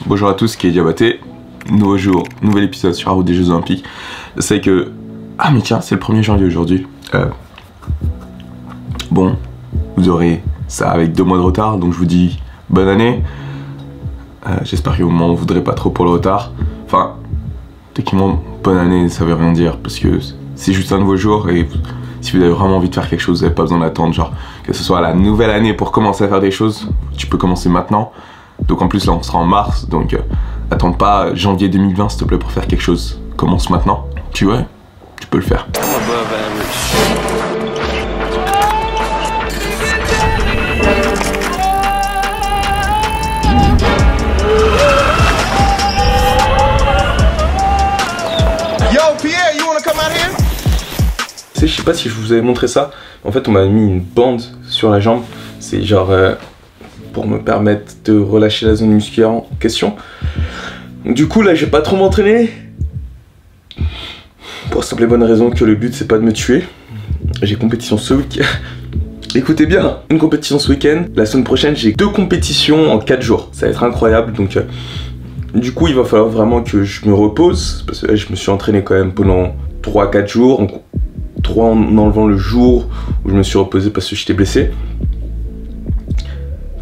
Bonjour à tous, qui est Diabaté. Nouveau jour, nouvel épisode sur la route des Jeux Olympiques. Je sais que... Ah mais tiens, c'est le 1er janvier aujourd'hui. Bon, vous aurez ça avec 2 mois de retard, donc je vous dis bonne année. J'espère que vous m'en voudrez pas trop pour le retard. Enfin, techniquement, bonne année, ça veut rien dire, parce que c'est juste un nouveau jour, et si vous avez vraiment envie de faire quelque chose, vous n'avez pas besoin d'attendre, genre, que ce soit la nouvelle année pour commencer à faire des choses, tu peux commencer maintenant. Donc en plus là on sera en mars, donc attends pas janvier 2020 s'il te plaît pour faire quelque chose. Commence maintenant, tu vois, tu peux le faire. Yo Pierre, you wanna come out here? Tu sais, je sais pas si je vous avais montré ça, en fait on m'a mis une bande sur la jambe, c'est genre pour me permettre de relâcher la zone musculaire en question. Du coup là je vais pas trop m'entraîner, pour la simple et bonne raison que le but c'est pas de me tuer. J'ai compétition ce week-end. Écoutez bien, une compétition ce week-end. La semaine prochaine j'ai 2 compétitions en 4 jours. Ça va être incroyable, donc du coup il va falloir vraiment que je me repose, parce que là je me suis entraîné quand même pendant 3-4 jours, 3 en enlevant le jour où je me suis reposé parce que j'étais blessé.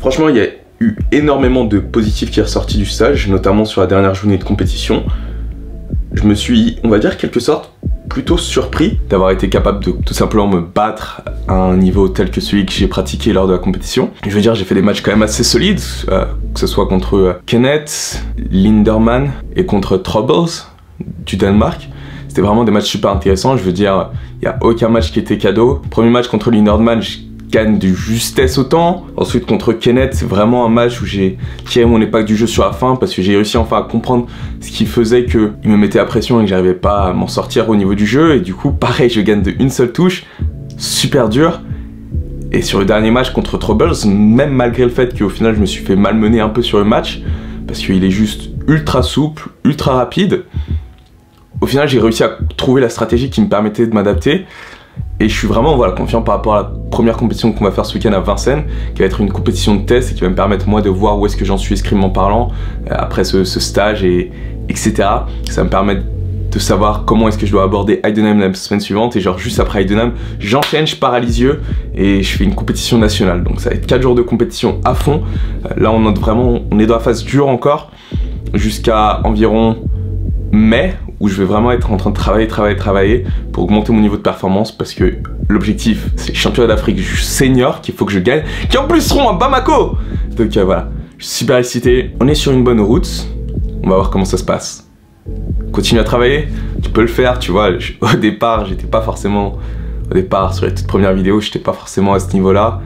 Franchement, il y a eu énormément de positifs qui est ressorti du stage, notamment sur la dernière journée de compétition. Je me suis, on va dire, quelque sorte, plutôt surpris d'avoir été capable de tout simplement me battre à un niveau tel que celui que j'ai pratiqué lors de la compétition. Je veux dire, j'ai fait des matchs quand même assez solides, que ce soit contre Kenneth, Linderman et contre Troubles du Danemark. C'était vraiment des matchs super intéressants. Je veux dire, il n'y a aucun match qui était cadeau. Premier match contre Linderman, je gagne de justesse autant. Ensuite contre Kenneth, c'est vraiment un match où j'ai tiré mon épingle du jeu sur la fin, parce que j'ai réussi enfin à comprendre ce qui faisait qu'il me mettait à pression et que j'arrivais pas à m'en sortir au niveau du jeu. Et du coup, pareil, je gagne de une seule touche, super dur. Et sur le dernier match contre Troubles, même malgré le fait qu'au final je me suis fait malmener un peu sur le match, parce qu'il est juste ultra souple, ultra rapide, au final j'ai réussi à trouver la stratégie qui me permettait de m'adapter. Et je suis vraiment confiant par rapport à la première compétition qu'on va faire ce week-end à Vincennes, qui va être une compétition de test et qui va me permettre moi de voir où est-ce que j'en suis escrimement parlant après ce stage, etc. Ça va me permettre de savoir comment est-ce que je dois aborder Heidenheim la semaine suivante, et genre juste après Heidenheim, j'enchaîne, je pars à Lisieux et je fais une compétition nationale. Donc ça va être 4 jours de compétition à fond. Là on est dans la phase dure encore, jusqu'à environ mai, où je vais vraiment être en train de travailler pour augmenter mon niveau de performance, parce que l'objectif c'est le championnat d'Afrique senior qu'il faut que je gagne, qui en plus seront à Bamako. Donc voilà, je suis super excité, on est sur une bonne route, on va voir comment ça se passe. Continue à travailler, tu peux le faire, tu vois. Au départ, sur les toutes premières vidéos, j'étais pas forcément à ce niveau là,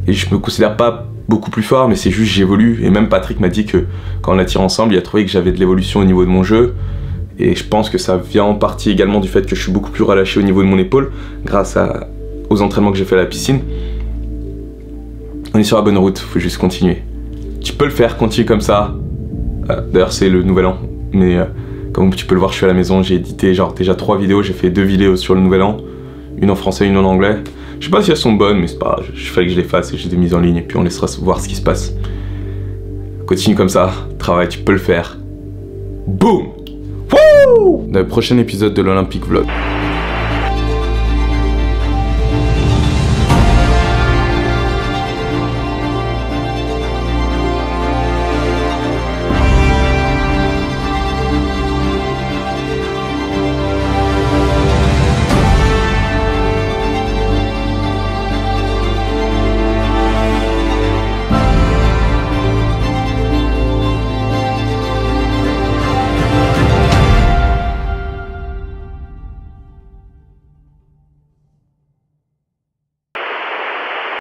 et je me considère pas beaucoup plus fort, mais c'est juste j'évolue. Et même Patrick m'a dit que quand on a tiré ensemble, il a trouvé que j'avais de l'évolution au niveau de mon jeu. Et je pense que ça vient en partie également du fait que je suis beaucoup plus relâché au niveau de mon épaule, grâce aux entraînements que j'ai fait à la piscine. On est sur la bonne route, faut juste continuer. Tu peux le faire, continue comme ça. D'ailleurs c'est le nouvel an, mais comme tu peux le voir, je suis à la maison, j'ai édité genre déjà 3 vidéos, j'ai fait 2 vidéos sur le nouvel an, une en français, une en anglais. Je sais pas si elles sont bonnes, mais c'est pas grave, je fallait que je les fasse et je les ai mises en ligne, et puis on laissera voir ce qui se passe. Continue comme ça, travaille, tu peux le faire. Boum! Dans le prochain épisode de l'Olympique Vlog.